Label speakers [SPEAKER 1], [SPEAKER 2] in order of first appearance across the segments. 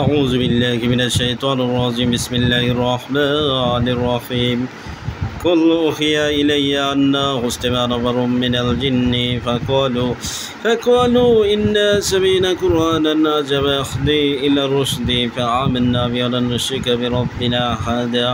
[SPEAKER 1] أعوذ بالله من الشيطان الرجيم بسم الله الرحمن الرحيم قل أوحي إلي أنه استمع نفر من الجن فقالوا إنا سمعنا قرآنا عجبا يهدي إلى الرشد فآمنا به ولن نشرك بربنا أحدا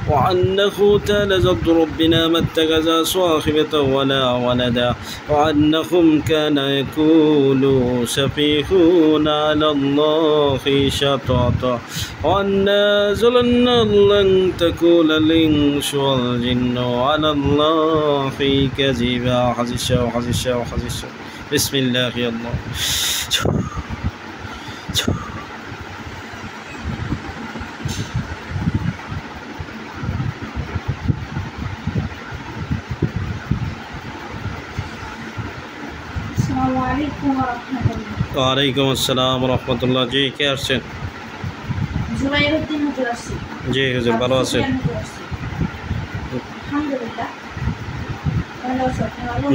[SPEAKER 1] وأنه تعالى جد ربنا ما اتخذ صاحبة ولا ولدا وأنهم كان يقولوا سفيهون على الله شططا وأنا ظننا لن تقول الإنس والجن على الله كذبا حزشا بسم الله الله ওয়ালাইকুম আসসালাম রহমতুল্লাহ। জি কে আসছেন? জি হুজুর ভালো আছেন?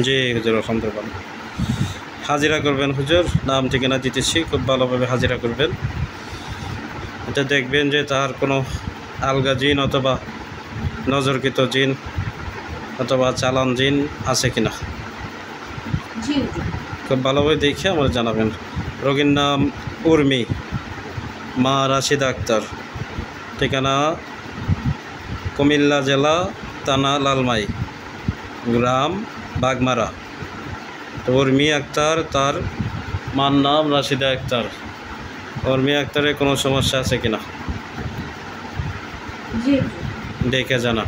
[SPEAKER 1] জি হুজুর আলহামদুলিল্লাহ। হাজিরা করবেন হুজুর, নাম ঠিকানা দিতেছি, খুব ভালোভাবে হাজিরা করবেন। এটা দেখবেন যে তার কোনো আলগা জিন অথবা নজরকৃত জিন অথবা চালান জিন আছে কিনা খুব ভালোভাবে দেখে আমার জানাবেন। রোগীর নাম উর্মি, মা রাশিদা আক্তার, ঠিকানা কুমিল্লা জেলা থানা লালমাই, গ্রাম বাগমারা। তো উর্মি আক্তার, তার মার নাম রাশিদা আক্তার। উর্মি আক্তারের কোনো সমস্যা আছে কিনা দেখে জানা।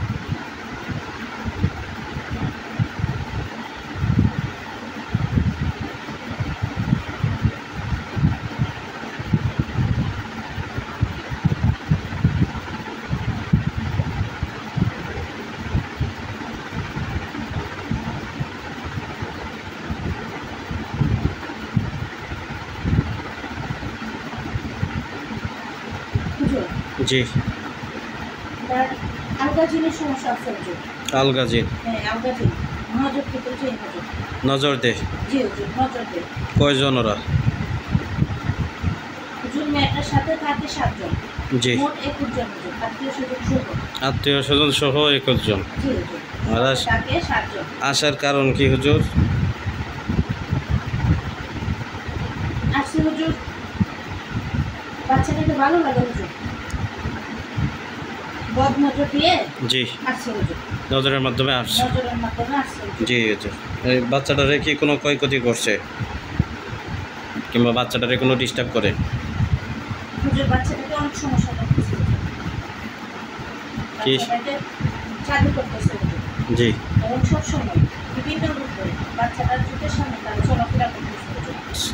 [SPEAKER 1] জি
[SPEAKER 2] আলগা জিনের সমস্যা আছে।
[SPEAKER 1] আলগা জিন?
[SPEAKER 2] হ্যাঁ আলগা জিন, নজর থেকে জিন
[SPEAKER 1] নজর দে।
[SPEAKER 2] জি হুজুর নজর দে।
[SPEAKER 1] কয়জন ওরা?
[SPEAKER 2] হুজুর মেয়েটার সাথে থাকে 7 জন।
[SPEAKER 1] জি
[SPEAKER 2] মোট 21 জন হুজুর,
[SPEAKER 1] আত্মীয় স্বজন সহ 21 জন।
[SPEAKER 2] জি হুজুর
[SPEAKER 1] আর
[SPEAKER 2] থাকে 7 জন।
[SPEAKER 1] আসার কারণ কি হুজুর?
[SPEAKER 2] আসছে হুজুর বাচ্চাটাকে ভালো লাগে হুজুর, বদ নজর দিয়ে। জি আসছে হুজুর,
[SPEAKER 1] নজরের মাধ্যমে আসছে।
[SPEAKER 2] নজরের মাধ্যমে আসছে
[SPEAKER 1] জি হুজুর। এই বাচ্চাটারে কি কোনো ক্ষয়ক্ষতি করছে কিংবা বাচ্চাটারে কোনো ডিস্টার্ব করে?
[SPEAKER 2] হুজুর বাচ্চাটাকে অনেক সমস্যা করতেছে,
[SPEAKER 1] কি
[SPEAKER 2] জাদু করতেছে
[SPEAKER 1] জি,
[SPEAKER 2] এবং সবসময় বিভিন্ন রূপ করে বাচ্চাটার চোখের সামনে তারা চলাফেরা করতেছে।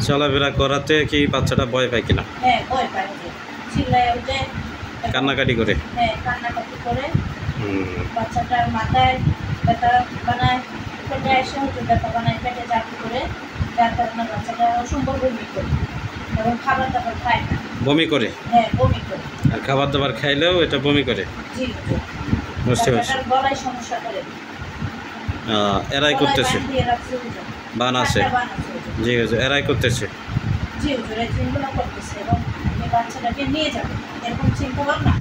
[SPEAKER 1] চলাফেরা করাতে কি বাচ্চাটা ভয় পায় কিনা?
[SPEAKER 2] হ্যাঁ ভয় পায়, চিল্লায় উঠে
[SPEAKER 1] কান্নাকাটি করে।
[SPEAKER 2] হ্যাঁ কান্নাকাটি করে। বাচ্চাটার মাথায় ব্যথা বানায়, পেটে এসে হচ্ছে ব্যথা বানায়, পেটে জাতি করে, যার কারণে বাচ্চাটা অসম্ভব বমি করে এবং খাবার দাবার খায় না।
[SPEAKER 1] বমি করে?
[SPEAKER 2] হ্যাঁ বমি করে।
[SPEAKER 1] আর খাবার দাবার খাইলেও এটা বমি করে?
[SPEAKER 2] জি
[SPEAKER 1] বুঝতে পারছি।
[SPEAKER 2] গলায় সমস্যা করে,
[SPEAKER 1] এরাই করতেছে, বান আছে। জি হুজুর এরাই করতেছে।
[SPEAKER 2] জি হুজুর এই চিন্তাগুলো করতেছে এবং এই বাচ্চাটাকে নিয়ে যাবে এরকম চিন্তা ভাবনা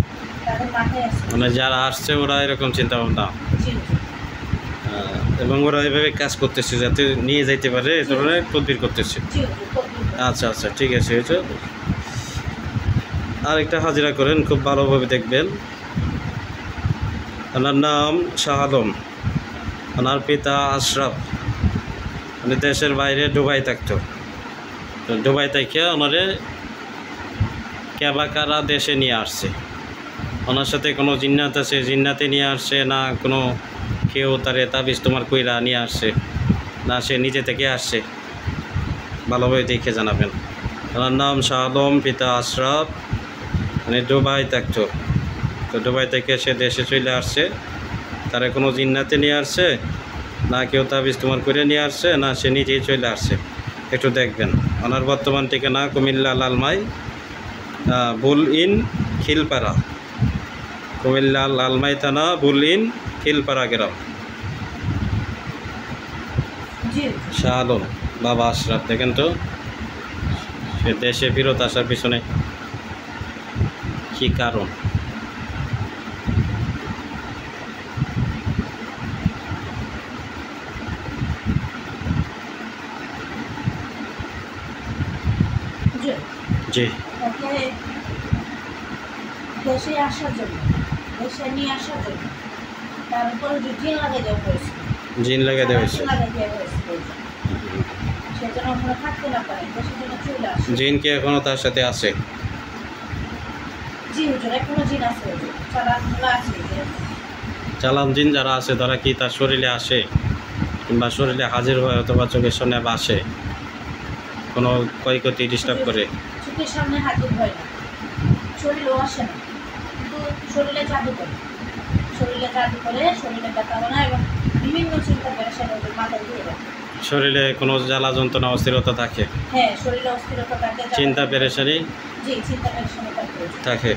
[SPEAKER 2] তাদের মাথায় আছে।
[SPEAKER 1] মানে যারা আসছে ওরা এরকম চিন্তা ভাবনা,
[SPEAKER 2] জি হুজুর,
[SPEAKER 1] এবং ওরা এভাবে কাজ করতেছে যাতে নিয়ে যাইতে পারে, এই ধরনের তদবির করতেছে।
[SPEAKER 2] জি হুজুর।
[SPEAKER 1] আচ্ছা আচ্ছা ঠিক আছে হুজুর। আরেকটা হাজিরা করেন, খুব ভালোভাবে দেখবেন। ওনার নাম শাহ আলম, ওনার পিতা আশরাফ। উনি দেশের বাইরে দুবাই থাকতো। তো দুবাই থেকে ওনারে ক্যাবাকারা দেশে নিয়ে আসছে। ওনার সাথে কোনো জিন্নাত আছে, জিন্নাতে নিয়ে আসছে না কোনো কেউ তারে তাবিজ তোমার কইরা নিয়ে আসছে, না সে নিজে থেকে আসছে, ভালোভাবে দেখে জানাবেন। ওনার নাম শাহ আলম, পিতা আশরাফ, মানে দুবাই থাকতো। তো দুবাই থেকে সে দেশে চলে আসছে, তারা কোনো জিন্নাতে নিয়ে আসছে না কেউ তাবিজ তোমার করে নিয়ে আসছে, না সে নিজেই চলে আসছে, একটু দেখবেন। ওনার বর্তমান ঠিকানা কুমিল্লা লালমাই, বুল ইন খিলপাড়া, কুমিল্লা লালমাই থানা বুল ইন খিলপাড়া গ্রাম। শাহ আলম বাবা আশরাফ, দেখেন তো সে দেশে ফেরত আসার পিছনে কি কারণ?
[SPEAKER 2] হুজুর,
[SPEAKER 1] জি
[SPEAKER 2] তাকে দেশে আসার জন্য, দেশে নিয়ে আসার জন্য তার উপরে যে জিন লাগাই দেওয়া হয়েছে,
[SPEAKER 1] জিন লাগিয়ে দেওয়া হয়েছে।
[SPEAKER 2] লাগাই দেওয়া হয়েছে, সে যেন ওখানে থাকতে না পারে, দেশের জন্য চলে আসে।
[SPEAKER 1] জিন কি এখনো তার সাথে আছে?
[SPEAKER 2] জি হুজুর, এখনো জিন আছে হুজুর, চালানগুলো আছে যে।
[SPEAKER 1] চালান জিন যারা আছে তারা কি তার শরীরে আসে, কিংবা শরীরে হাজির হয় অথবা চোখের সামনে আসে, কোনো ক্ষয়ক্ষতি ডিস্টার্ব করে?
[SPEAKER 2] চোখের সামনে হাজির হয় না, শরীরেও আসে না, কিন্তু শরীরে জাদু করে, শরীরে জাদু করে, শরীরে ব্যথা বানায় এবং বিভিন্ন চিন্তা করে সেটা মাথায় দিয়ে রাখে।
[SPEAKER 1] শরীরে কোনো জ্বালা যন্ত্রণা অস্থিরতা থাকে?
[SPEAKER 2] হ্যাঁ, শরীরে অস্থিরতা থাকে,
[SPEAKER 1] চিন্তা পেরেশানি
[SPEAKER 2] জি চিন্তা পেরেশানি থাকে।
[SPEAKER 1] থাকে?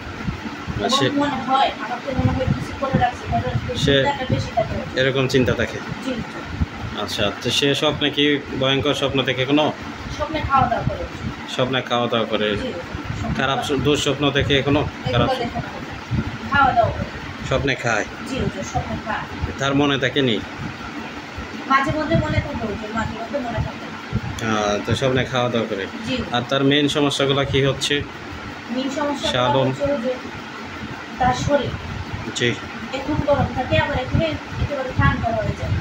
[SPEAKER 1] আর সে
[SPEAKER 2] এবং মনে হয় আমাকে মনে হয় কিছু করে রাখছে, কারণ
[SPEAKER 1] সে-
[SPEAKER 2] চিন্তাটা বেশি থাকে।
[SPEAKER 1] এরকম চিন্তা থাকে?
[SPEAKER 2] জি,
[SPEAKER 1] আচ্ছা, তো সে স্বপ্নে কি ভয়ঙ্কর স্বপ্ন থেকে কোনো
[SPEAKER 2] স্বপ্নে খাওয়া দাওয়া করে।
[SPEAKER 1] স্বপ্নে খাওয়া দাওয়া করে?
[SPEAKER 2] জি,
[SPEAKER 1] খারাপ দুঃস্বপ্ন থেকে কোনো খারাপ
[SPEAKER 2] এগুলো দেখে না, খাওয়া দাওয়া করে।
[SPEAKER 1] স্বপ্নে খায়?
[SPEAKER 2] জি হুজুর, স্বপ্নে খায়।
[SPEAKER 1] তার মনে থাকেনি?
[SPEAKER 2] মাঝে মধ্যে মনে থাকে হুজুর, মাঝে মধ্যে মনে থাকে।
[SPEAKER 1] তো স্বপ্নে খাওয়া দাওয়া করে।
[SPEAKER 2] জি,
[SPEAKER 1] আর তার মেইন সমস্যাগুলো কি হচ্ছে?
[SPEAKER 2] মেন সমস্যা
[SPEAKER 1] শালম।
[SPEAKER 2] হচ্ছে যে তার শরীর
[SPEAKER 1] জি,
[SPEAKER 2] এখন গরম থাকে, আবার এখানে একেবারে ঠান্ডা হয়ে যায়।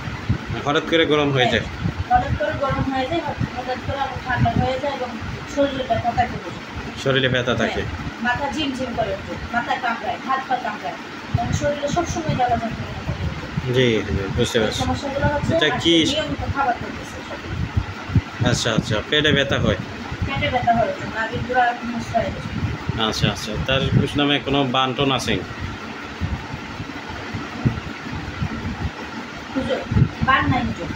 [SPEAKER 1] হঠাৎ করে গরম হয়ে যায়?
[SPEAKER 2] হঠাৎ করে গরম হয়ে যায়, হঠাৎ করে আবার ঠান্ডা হয়ে যায় এবং শরীরে ব্যথা থাকে হুজুর।
[SPEAKER 1] শরীরে ব্যথা থাকে?
[SPEAKER 2] মাথা ঝিমঝিম করে ওঠে, মাথা কামড়ায়, হাত পা কামড়ায় এবং শরীরে সবসময় জ্বালা যন্ত্রণা থাকে।
[SPEAKER 1] জি জি, বুঝতে
[SPEAKER 2] এই
[SPEAKER 1] পারছি।
[SPEAKER 2] সমস্যাগুলো হচ্ছে
[SPEAKER 1] এটা
[SPEAKER 2] আর
[SPEAKER 1] কি?
[SPEAKER 2] নিয়মিত খাবার খেতেছে সঠিক।
[SPEAKER 1] আচ্ছা আচ্ছা, পেটে ব্যথা হয়?
[SPEAKER 2] পেটে ব্যথা হয়েছে, নাভিগুলো নষ্ট হয়ে গেছে।
[SPEAKER 1] আচ্ছা আচ্ছা, তার কুশ নামে কোনো বান্টন আছে?
[SPEAKER 2] হুজুর, বান নাই হুজুর,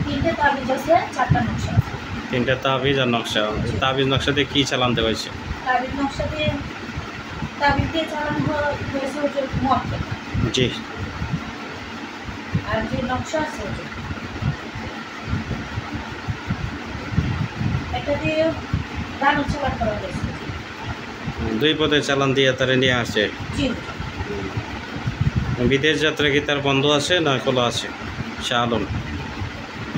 [SPEAKER 2] 3টে তাবিজ আছে, 4টা নকশা আছে।
[SPEAKER 1] 3টা তাবিজ আর নকশা। তাবিজ নকশা দিয়ে কী চালানতে হয়েছে?
[SPEAKER 2] তাবিজ নকশা দিয়ে, তাবিজ দিয়ে চালানো হয়েছে হুজুর মক্কা।
[SPEAKER 1] জি,
[SPEAKER 2] আর যে নকশা আছে হুজুর, এটা দিয়ে গান উচ্চারণ করা হয়েছে।
[SPEAKER 1] 2 পদে চালান দিয়ে তারা নিয়ে আসছে।
[SPEAKER 2] জি
[SPEAKER 1] বিদেশ যাত্রা কি তার বন্ধ আছে না খোলা আছে? শাহ আলম,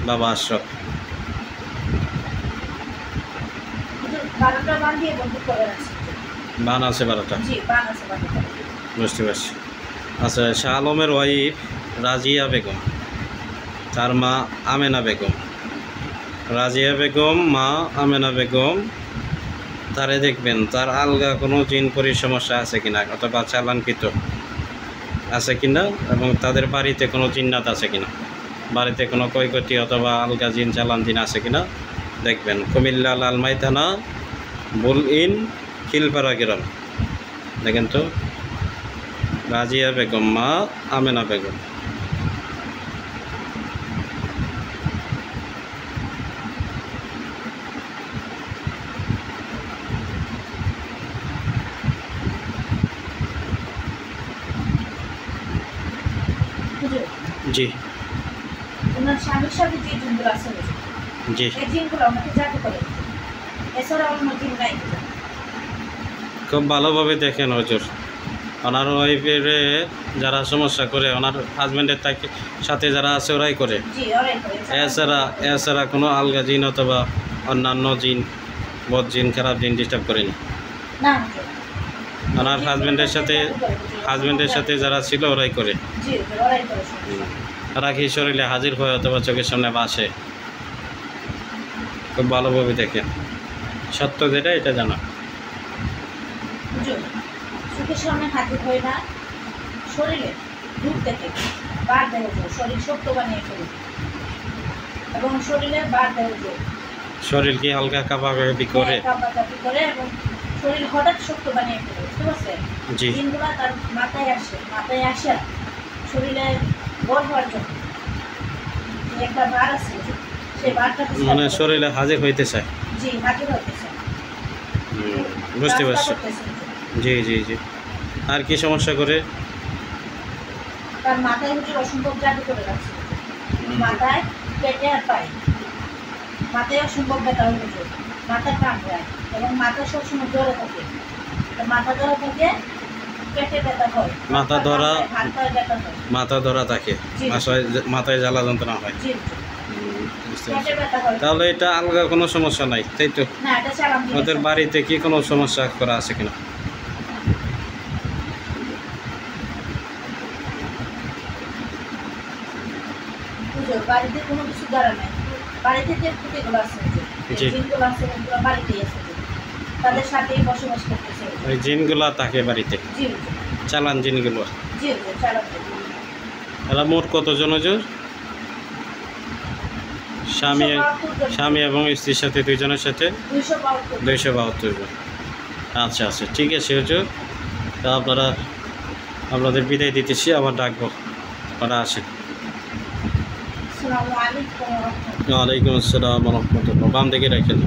[SPEAKER 1] বাবা আশরাফ।
[SPEAKER 2] হুজুর, 12টা বান দিয়ে বন্ধ করে রাখছে।
[SPEAKER 1] বান আছে 12টা?
[SPEAKER 2] জি, বান আছে 12টা।
[SPEAKER 1] বুঝতে পারছি। আচ্ছা, শাহ আলমের ওয়াইফ রাজিয়া বেগম, তার মা আমেনা বেগম। রাজিয়া বেগম, মা আমেনা বেগম, তারে দেখবেন তার আলগা কোনো জিন পরির সমস্যা আছে কিনা অথবা চালানকৃত আছে কিনা, এবং তাদের বাড়িতে কোনো জিন্নাত আছে কিনা, বাড়িতে কোনো ক্ষয়ক্ষতি অথবা আলগা জিন চালান জিন আছে কিনা দেখবেন। কুমিল্লা লালমাই থানা, বুল ইন, খিলপাড়া গ্রাম। দেখেন তো, রাজিয়া বেগম, মা আমেনা বেগম।
[SPEAKER 2] হুজুর,
[SPEAKER 1] জি
[SPEAKER 2] ওনার স্বামীর সাথে যে জিনগুলো আছে হুজুর,
[SPEAKER 1] জি,
[SPEAKER 2] এই জিনগুলো আমাকে জাদু করে। এছাড়া অন্য জিন নাই হুজুর।
[SPEAKER 1] খুব ভালোভাবে দেখেন হুজুর। ওনার ওয়াইফের যারা সমস্যা করে, ওনার হাজব্যান্ডের তাকে সাথে যারা আছে ওরাই করে।
[SPEAKER 2] জি, ওরাই করে।
[SPEAKER 1] এছাড়া কোনো আলগা জিন অথবা অন্যান্য জিন, বদ জিন, খারাপ জিন ডিস্টার্ব করেনি।
[SPEAKER 2] না হুজুর।
[SPEAKER 1] ওনার হাজব্যান্ডের সাথে যারা ছিল ওরাই করে।
[SPEAKER 2] জি হুজুর, ওরাই করে সব।
[SPEAKER 1] তারা কি শরীরে হাজির হয় অথবা চোখের সামনে আসে? খুব ভালোভাবে দেখেন, সত্য যেটা এটা জানা।
[SPEAKER 2] হুজুর, চোখের সামনে হাজির হয় না, শরীরে দূর থেকে বার দেয় হুজুর, শরীর শক্ত বানিয়ে ফেলে এবং শরীরে বার দেয় হুজুর।
[SPEAKER 1] শরীর কি হালকা কাঁপাকাঁপি করে?
[SPEAKER 2] কাঁপাকাঁপি করে এবং শরীর হঠাৎ শক্ত বানিয়ে ফেলে, বুঝতে পারছেন?
[SPEAKER 1] জি,
[SPEAKER 2] দিনগুলো তার মাথায় আসে শরীরে বল হওয়ার জন্য যে একটা বার আছে হুজুর, সেই বারটা
[SPEAKER 1] মানে শরীরে হাজির হইতে চায়।
[SPEAKER 2] জি হাজির হতেছে।
[SPEAKER 1] বুঝতে
[SPEAKER 2] রাস্তা
[SPEAKER 1] পারছি।
[SPEAKER 2] করতেছে হুজুর।
[SPEAKER 1] জি জি জি। আর কি সমস্যা করে?
[SPEAKER 2] তার মাথায় হুজুর অসম্ভব জাদু করে রাখছে। মাথায়, পেটে আর পায়ে, মাথায় অসম্ভব ব্যথা হয়ে হুজুর, মাথা কামড়ায় এবং মাথা সবসময় জ্বরে থাকে। তো মাথা ধরা থেকে পেটে ব্যথা হয়,
[SPEAKER 1] মাথা ধরা
[SPEAKER 2] হাত পায়ে ব্যথা হয়,
[SPEAKER 1] মাথা ধরা থাকে,
[SPEAKER 2] জি।
[SPEAKER 1] মাথায় জ্বালা যন্ত্রণা হয়।
[SPEAKER 2] জি
[SPEAKER 1] বুঝতে
[SPEAKER 2] পেটে
[SPEAKER 1] পারছি।
[SPEAKER 2] ব্যথা হয়।
[SPEAKER 1] তাহলে এটা আলগা কোনো সমস্যা নাই, তাই তো?
[SPEAKER 2] না এটা চালান দিয়ে
[SPEAKER 1] ওদের বাড়িতে কি কোনো সমস্যা করা আছে কিনা?
[SPEAKER 2] বুঝো বাড়িতে কোনো কিছু দ্বারা নাই, বাড়িতে যে কুটিগুলো আছে
[SPEAKER 1] জি।
[SPEAKER 2] জিনগুলো আছে ওগুলো বাড়িতেই আছে, তাদের সাথেই বসবাস করতেছে।
[SPEAKER 1] ওই জিনগুলা থাকে বাড়িতে,
[SPEAKER 2] জি হুজুর।
[SPEAKER 1] চালান জিনগুলো।
[SPEAKER 2] জি হুজুর চালান দিয়ে।
[SPEAKER 1] এরা মোট কতজন হুজুর? স্বামী স্বামী এবং স্ত্রীর সাথে, দুইজনের সাথে
[SPEAKER 2] 272
[SPEAKER 1] 272 জন। আচ্ছা আচ্ছা, ঠিক আছে হুজুর। তা আপনাদের বিদায় দিতেছি, আবার ডাকবো, আপনারা আসেন।
[SPEAKER 2] আসসালামু আলাইকুম ওয়া রাহমাতুল্লাহ।
[SPEAKER 1] ওয়ালাইকুম আসসালাম রহমতুল্লাহ। বাম দিকে রাখেন।